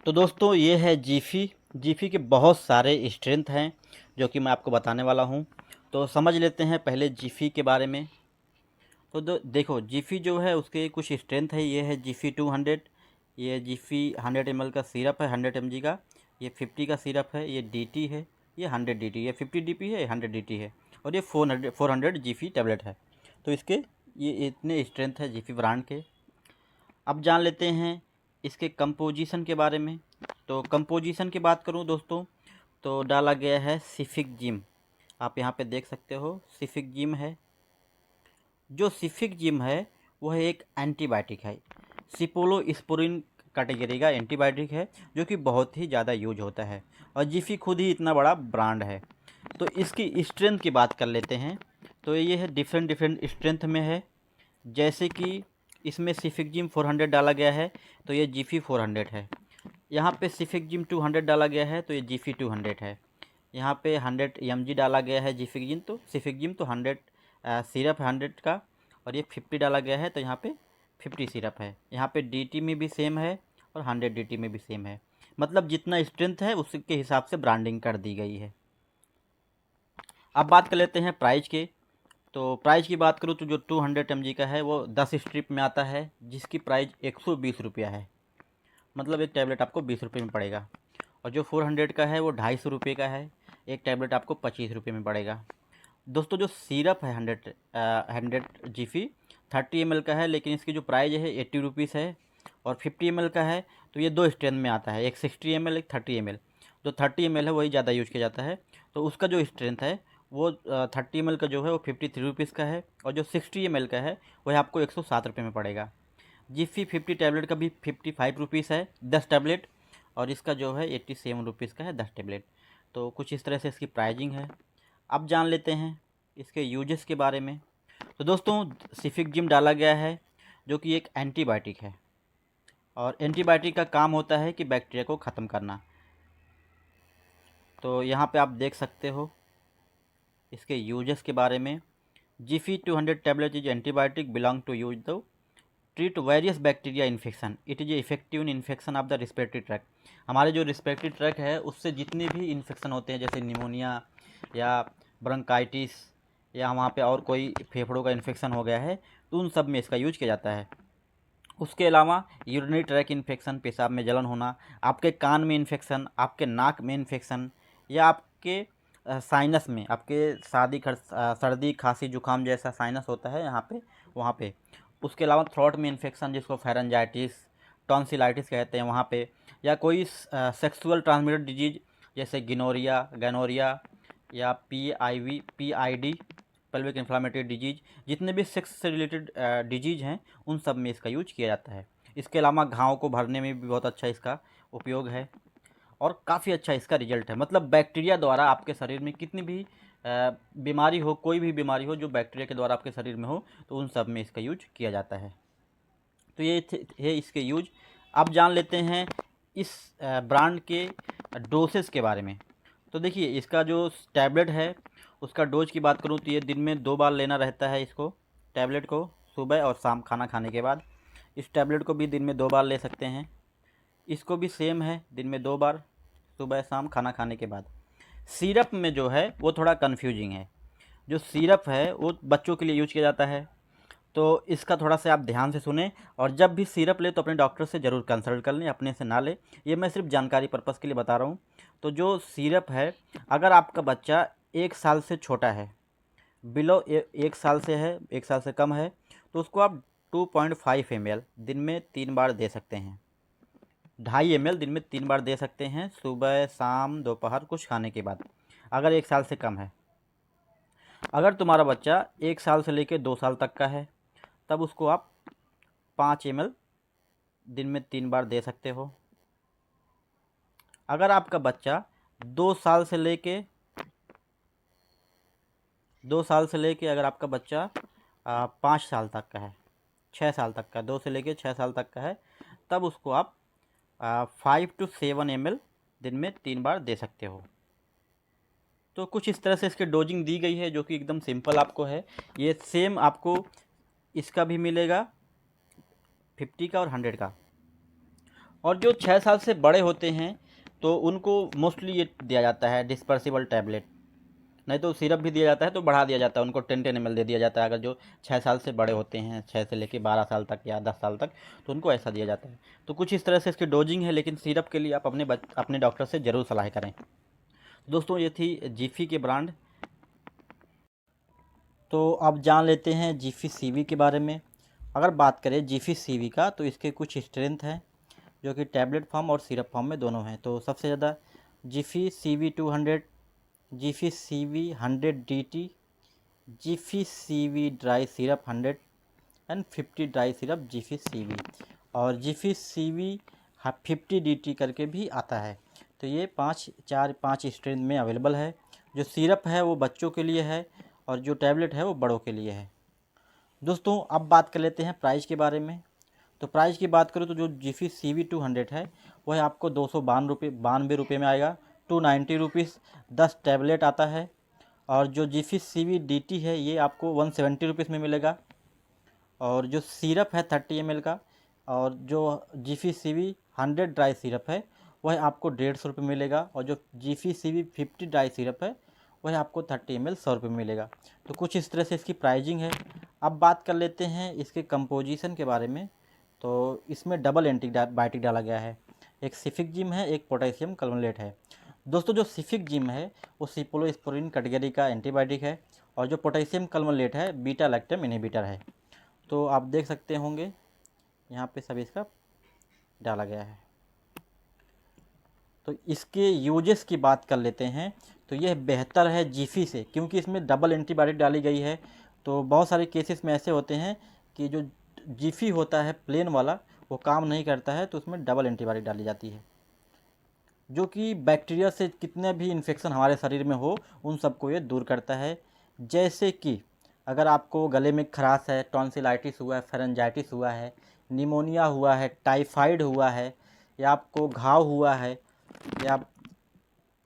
तो दोस्तों ये है जीफ़ी। जीफ़ी के बहुत सारे स्ट्रेंथ हैं जो कि मैं आपको बताने वाला हूँ। तो समझ लेते हैं पहले जीफ़ी के बारे में। तो देखो जीफ़ी जो है उसके कुछ स्ट्रेंथ है। ये है जीफ़ी 200। ये जीफ़ी 100 ml का सिरप है, 100 mg का। ये 50 का सिरप है। ये डीटी है, ये 100 डीटी। ये 50 डीपी है, ये 100 डीटी है। और ये 400 जीफ़ी टैबलेट है। तो इसके ये इतने स्ट्रेंथ है जीफ़ी ब्रांड के। अब जान लेते हैं इसके कंपोजिशन के बारे में। तो कंपोजिशन की बात करूं दोस्तों, तो डाला गया है सिफिक जिम। आप यहाँ पे देख सकते हो सिफिक जिम है। जो सिफिक जिम है वह एक एंटीबायोटिक है। सिपोलोस्पोरिन कैटेगरी का एंटीबायोटिक है जो कि बहुत ही ज़्यादा यूज होता है। और जीफी खुद ही इतना बड़ा ब्रांड है। तो इसकी स्ट्रेंथ की बात कर लेते हैं। तो ये है डिफरेंट डिफरेंट स्ट्रेंथ में है। जैसे कि इसमें सिफिक जिम 400 डाला गया है तो ये जीफी 400 है। यहाँ पे सिफिक जिम 200 डाला गया है तो ये जीफी 200 है। यहाँ पे 100 mg डाला गया है सिफिक जिम तो 100 सिरप है 100 का। और ये 50 डाला गया है तो यहाँ पे 50 सिरप है। यहाँ पे डीटी में भी सेम है और 100 डीटी में भी सेम है। मतलब जितना स्ट्रेंथ है उसके हिसाब से ब्रांडिंग कर दी गई है। अब बात कर लेते हैं प्राइस के। तो प्राइस की बात करूँ तो जो 200 mg का है वो 10 स्ट्रिप में आता है, जिसकी प्राइस 120 रुपया है। मतलब एक टैबलेट आपको 20 रुपये में पड़ेगा। और जो 400 का है वो 250 रुपये का है। एक टैबलेट आपको 25 रुपये में पड़ेगा। दोस्तों जो सिरप है 100 जीफी 30 ml का है, लेकिन इसकी जो प्राइस है 80 रुपीज़ है। और 50 ml का है तो ये दो स्ट्रेंथ में आता है, एक 60 ml एक 30 ml। जो 30 ml है वही ज़्यादा यूज किया जाता है। तो उसका जो स्ट्रेंथ है वो 30 ml का जो है वो 53 रुपीज़ का है। और जो 60 ml का है वह आपको 107 रुपये में पड़ेगा। जीफी 50 टैबलेट का भी 55 रुपीज़ है 10 टैबलेट। और इसका जो है 87 रुपीज़ का है 10 टैबलेट। तो कुछ इस तरह से इसकी प्राइजिंग है। अब जान लेते हैं इसके यूजेस के बारे में। तो दोस्तों सिफिक जिम डाला गया है जो कि एक एंटीबायोटिक है। और एंटीबायोटिक का काम होता है कि बैक्टीरिया को ख़त्म करना। तो यहाँ पे आप देख सकते हो इसके यूजेस के बारे में। Zifi 200 tablet is antibiotic belong to use the treat various bacteria infection. It is effective in infection of the respiratory tract. हमारे जो रिस्पिरेटरी ट्रैक है उससे जितने भी इन्फेक्शन होते हैं जैसे निमोनिया या ब्रोंकाइटिस या वहाँ पे और कोई फेफड़ों का इन्फेक्शन हो गया है तो उन सब में इसका यूज किया जाता है। उसके अलावा यूरिनरी ट्रैक इन्फेक्शन, पेशाब में जलन होना, आपके कान में इन्फेक्शन, आपके नाक में इन्फेक्शन, या आपके साइनस में, आपके सर्दी खांसी जुकाम जैसा साइनस होता है यहाँ पे वहाँ पे। उसके अलावा थ्रोट में इन्फेक्शन जिसको फेरेंजाइटिस टॉन्सिलाइटिस कहते हैं वहाँ पे। या कोई सेक्सुअल ट्रांसमिटेड डिजीज जैसे गैनोरिया या पीआईडी पेल्विक इन्फ्लामेटरी डिजीज, जितने भी सेक्स से रिलेटेड डिजीज हैं उन सब में इसका यूज किया जाता है। इसके अलावा घाव को भरने में भी बहुत अच्छा इसका उपयोग है। और काफ़ी अच्छा इसका रिजल्ट है। मतलब बैक्टीरिया द्वारा आपके शरीर में कितनी भी बीमारी हो, कोई भी बीमारी हो जो बैक्टीरिया के द्वारा आपके शरीर में हो तो उन सब में इसका यूज किया जाता है। तो ये है इसके यूज। अब जान लेते हैं इस ब्रांड के डोसेस के बारे में। तो देखिए इसका जो टैबलेट है उसका डोज की बात करूँ तो ये दिन में 2 बार लेना रहता है इसको, टैबलेट को, सुबह और शाम खाना खाने के बाद। इस टैबलेट को भी दिन में 2 बार ले सकते हैं। इसको भी सेम है, दिन में 2 बार, सुबह शाम खाना खाने के बाद। सिरप में जो है वो थोड़ा कन्फ्यूजिंग है। जो सिरप है वो बच्चों के लिए यूज किया जाता है। तो इसका थोड़ा सा आप ध्यान से सुने। और जब भी सिरप ले तो अपने डॉक्टर से ज़रूर कंसल्ट कर लें, अपने से ना लें। ये मैं सिर्फ जानकारी पर्पज़ के लिए बता रहा हूँ। तो जो सिरप है, अगर आपका बच्चा 1 साल से छोटा है, बिलो 1 साल से है, 1 साल से कम है, तो उसको आप 2.5 ml दिन में 3 बार दे सकते हैं। 2.5 ml दिन में 3 बार दे सकते हैं, सुबह शाम दोपहर कुछ खाने के बाद, अगर 1 साल से कम है। अगर तुम्हारा बच्चा 1 साल से लेकर 2 साल तक का है तब उसको आप 5 ml दिन में 3 बार दे सकते हो। अगर आपका बच्चा 2 साल से लेके 2 साल से लेके अगर आपका बच्चा 5 साल तक का है, 6 साल तक का, 2 से लेके 6 साल तक का है, तब उसको आप 5 to 7 ml दिन में 3 बार दे सकते हो। तो कुछ इस तरह से इसकी डोजिंग दी गई है जो कि एकदम सिंपल आपको है। ये सेम आपको इसका भी मिलेगा 50 का और 100 का। और जो 6 साल से बड़े होते हैं तो उनको मोस्टली ये दिया जाता है डिस्पर्सिबल टैबलेट, नहीं तो सिरप भी दिया जाता है, तो बढ़ा दिया जाता है उनको 10-10 ml दे दिया जाता है। अगर जो 6 साल से बड़े होते हैं, 6 से लेके 12 साल तक या 10 साल तक, तो उनको ऐसा दिया जाता है। तो कुछ इस तरह से इसकी डोजिंग है, लेकिन सिरप के लिए आप अपने डॉक्टर से ज़रूर सलाह करें। दोस्तों ये थी जीफी के ब्रांड। तो अब जान लेते हैं जीफी सीवी के बारे में। अगर बात करें जीफी सीवी का, तो इसके कुछ स्ट्रेंथ हैं जो कि टैबलेट फॉर्म और सिरप फॉर्म में दोनों हैं। तो सबसे ज़्यादा Zifi CV 200, Zifi CV 100 DT, Zifi CV dry syrup 100 and 50 dry syrup Zifi CV, और जीफी सीवी 50 DT करके भी आता है। तो ये 5 स्ट्रेंथ में अवेलेबल है। जो सिरप है वो बच्चों के लिए है और जो टैबलेट है वो बड़ों के लिए है। दोस्तों अब बात कर लेते हैं प्राइस के बारे में। तो प्राइस की बात करूँ तो जो जीफी सीवी 200 है वह आपको 292 रुपये में आएगा, 290 रुपीज़ 10 टैबलेट आता है। और जो जीफी सीवी DT है ये आपको 170 रुपीज़ में मिलेगा। और जो सिरप है 30 ml का, और जो जीफी सीवी 100 ड्राई सिरप है वह आपको 150 रुपये मिलेगा। और जो जीफी सीवी 50 ड्राई सिरप है वह आपको 30 ml 100 रुपये मिलेगा। तो कुछ इस तरह से इसकी प्राइजिंग है। अब बात कर लेते हैं इसके कंपोजिशन के बारे में। तो इसमें डबल एंटीबायोटिक डाला गया है, एक सिफिक-जिम है, एक पोटेशियम कलमलेट है। दोस्तों जो सिफिक-जिम है वो सिप्रोलिस्पुरिन कैटेगरी का एंटीबायोटिक है, और जो पोटेशियम कलमलेट है बीटा लैक्टम इनहिबिटर है। तो आप देख सकते होंगे यहाँ पे सभी इसका डाला गया है। तो इसके यूजेस की बात कर लेते हैं। तो यह बेहतर है जीफी से, क्योंकि इसमें डबल एंटीबायोटिक डाली गई है। तो बहुत सारे केसेस में ऐसे होते हैं कि जो जीफी होता है प्लेन वाला वो काम नहीं करता है, तो उसमें डबल एंटीबायोटिक डाली जाती है, जो कि बैक्टीरिया से कितने भी इन्फेक्शन हमारे शरीर में हो उन सबको ये दूर करता है। जैसे कि अगर आपको गले में खराश है, टॉन्सिलाइटिस हुआ है, फेरेंजाइटिस हुआ है, निमोनिया हुआ है, टाइफाइड हुआ है, या आपको घाव हुआ है, या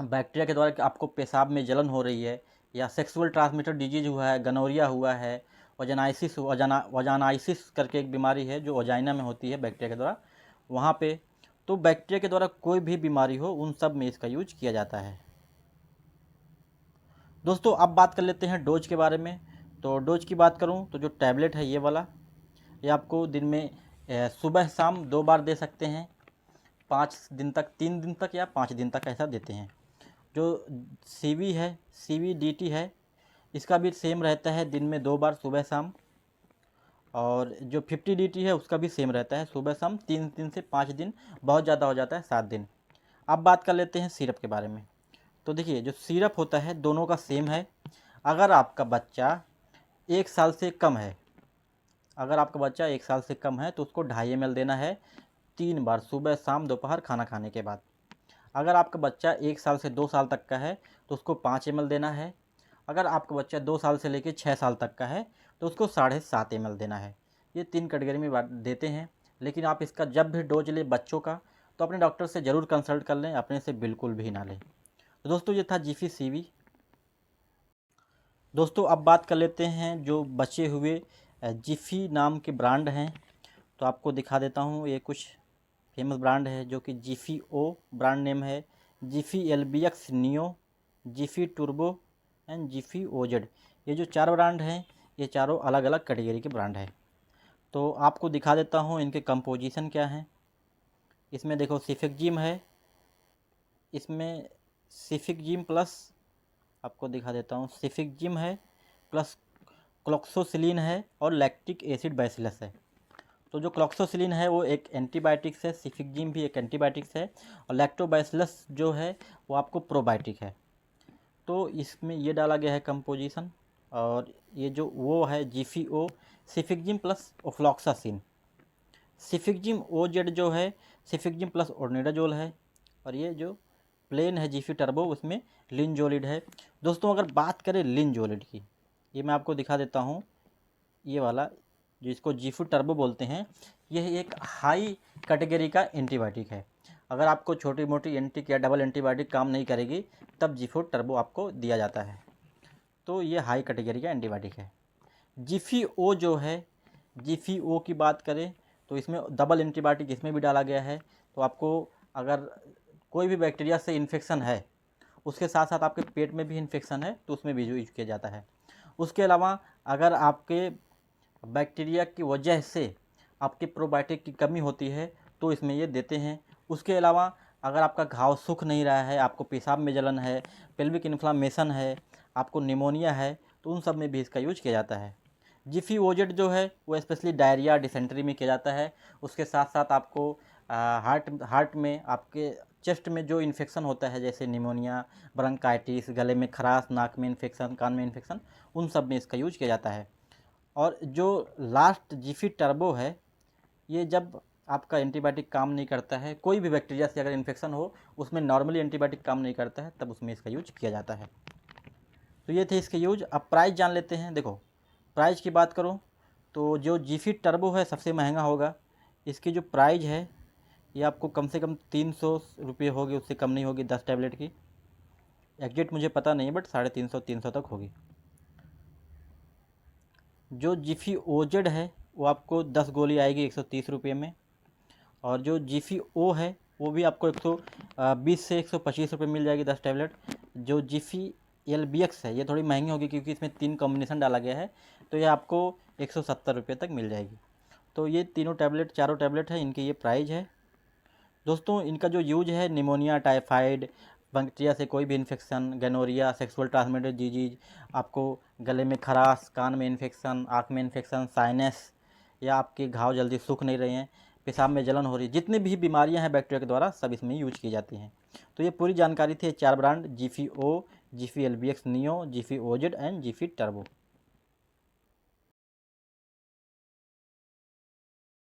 बैक्टीरिया के द्वारा आपको पेशाब में जलन हो रही है, या सेक्सुअल ट्रांसमिटेड डिजीज हुआ है, गनोरिया हुआ है, वजानाइसिस करके एक बीमारी है जो वजाइना में होती है बैक्टीरिया के द्वारा, वहाँ पे तो बैक्टीरिया के द्वारा कोई भी बीमारी हो उन सब में इसका यूज किया जाता है। दोस्तों अब बात कर लेते हैं डोज के बारे में। तो डोज की बात करूं तो जो टैबलेट है ये वाला, ये आपको दिन में सुबह शाम 2 बार दे सकते हैं, 5 दिन तक, 3 दिन तक या 5 दिन तक ऐसा देते हैं। जो सीवी है, सीवी DT है, इसका भी सेम रहता है, दिन में 2 बार सुबह शाम। और जो 50 DT है उसका भी सेम रहता है, सुबह शाम 3 दिन से 5 दिन, बहुत ज़्यादा हो जाता है 7 दिन। अब बात कर लेते हैं सिरप के बारे में। तो देखिए जो सिरप होता है दोनों का सेम है। अगर आपका बच्चा 1 साल से कम है, अगर आपका बच्चा 1 साल से कम है तो उसको 2.5 ml देना है 3 बार, सुबह शाम दोपहर खाना खाने के बाद। अगर आपका बच्चा 1 साल से 2 साल तक का है तो उसको 5 ml देना है। अगर आपका बच्चा 2 साल से लेकर 6 साल तक का है तो उसको 7.5 ml देना है। ये 3 कैटेगरी में देते हैं। लेकिन आप इसका जब भी डोज लें बच्चों का तो अपने डॉक्टर से ज़रूर कंसल्ट कर लें, अपने से बिल्कुल भी ना लें। तो दोस्तों ये था जीफी सीवी। दोस्तों अब बात कर लेते हैं जो बचे हुए जीफी नाम के ब्रांड हैं। तो आपको दिखा देता हूँ, ये कुछ फेमस ब्रांड है जो कि जीफी ओ ब्रांड नेम है, Zifi LBX neo, Zifi turbo and Zifi OZ। ये जो 4 ब्रांड हैं ये चारों अलग अलग कैटेगरी के ब्रांड हैं। तो आपको दिखा देता हूँ इनके कंपोजिशन क्या हैं। इसमें देखो सिफिक-जिम है, इसमें सिफिक-जिम प्लस, आपको दिखा देता हूँ, सिफिक-जिम है प्लस क्लोक्सोसिलिन है और लैक्टिक एसिड बैसिलस है। तो जो क्लोक्सोसिलिन है वो एक एंटीबायोटिक्स है, सिफिक-जिम भी एक एंटीबायोटिक्स है, और लैक्टोबैसिलस जो है वो आपको प्रोबायोटिक है। तो इसमें ये डाला गया है कंपोजिशन। और ये जो वो है जीफी ओ, सिफिक-जिम प्लस ओफ्लॉक्सासिन। सिफिक-जिम OZ जो है सिफिक-जिम प्लस ओर्निडाजोल है। और ये जो प्लेन है जीफी टर्बो उसमें लिनजोलिड है। दोस्तों अगर बात करें लिनजोलिड की, ये मैं आपको दिखा देता हूँ, ये वाला जिसको जीफी टर्बो बोलते हैं, यह एक हाई कैटेगरी का एंटीबायोटिक है। अगर आपको छोटी मोटी एंटी या डबल एंटीबायोटिक काम नहीं करेगी तब जीफी टर्बो आपको दिया जाता है। तो ये हाई कैटेगरी का एंटीबायोटिक है। जीफी ओ जो है, जीफी ओ की बात करें तो इसमें डबल एंटीबायोटिक इसमें भी डाला गया है। तो आपको अगर कोई भी बैक्टीरिया से इन्फेक्शन है, उसके साथ साथ आपके पेट में भी इन्फेक्शन है, तो उसमें भी यूज किया जाता है। उसके अलावा अगर आपके बैक्टीरिया की वजह से आपके प्रोबायोटिक की कमी होती है, तो इसमें ये देते हैं। उसके अलावा अगर आपका घाव सूख नहीं रहा है, आपको पेशाब में जलन है, पेल्विक इन्फ्लामेशन है, आपको निमोनिया है, तो उन सब में भी इसका यूज किया जाता है। जिफी ओजेड जो है वो स्पेशली डायरिया, डिसेंट्री में किया जाता है। उसके साथ साथ आपको हार्ट में, आपके चेस्ट में जो इन्फेक्शन होता है, जैसे निमोनिया, ब्रोंकाइटिस, गले में खराश, नाक में इन्फेक्शन, कान में इन्फेक्शन, उन सब में इसका यूज किया जाता है। और जो लास्ट जिफी टर्बो है, ये जब आपका एंटीबायोटिक काम नहीं करता है, कोई भी बैक्टीरिया से अगर इन्फेक्शन हो, उसमें नॉर्मली एंटीबायोटिक काम नहीं करता है, तब उसमें इसका यूज किया जाता है। तो ये थे इसके यूज। अब प्राइस जान लेते हैं। देखो, प्राइस की बात करूँ तो जो जिफी टर्बो है सबसे महंगा होगा। इसकी जो प्राइस है ये आपको कम से कम 300 रुपये होगी, उससे कम नहीं होगी 10 टैबलेट की। एग्जैक्ट मुझे पता नहीं, बट 350 तक होगी। जो जिफी ओजेड है वो आपको 10 गोली आएगी 130 रुपये में। और जो जिफी ओ है वो भी आपको 120 से 125 रुपये मिल जाएगी 10 टैबलेट। जो जिफी LBX है ये थोड़ी महंगी होगी, क्योंकि इसमें 3 कॉम्बिनेशन डाला गया है, तो ये आपको 170 रुपये तक मिल जाएगी। तो ये तीनों टैबलेट, चारों टैबलेट है, इनकी ये प्राइस है। दोस्तों, इनका जो यूज है, निमोनिया, टाइफाइड, बैक्टीरिया से कोई भी infection, gonorrhoea, sexual transmitted disease, आपको गले में खराश, कान में इन्फेक्शन, आँख में इन्फेक्शन, साइनस, या आपके घाव जल्दी सूख नहीं रहे हैं, पेशाब में जलन हो रही है, जितनी भी बीमारियां हैं बैक्टीरिया के द्वारा, सब इसमें यूज की जाती हैं। तो ये पूरी जानकारी थी 4 brand, Zifi O, Zifi LBX neo, Zifi OZ and Zifi turbo.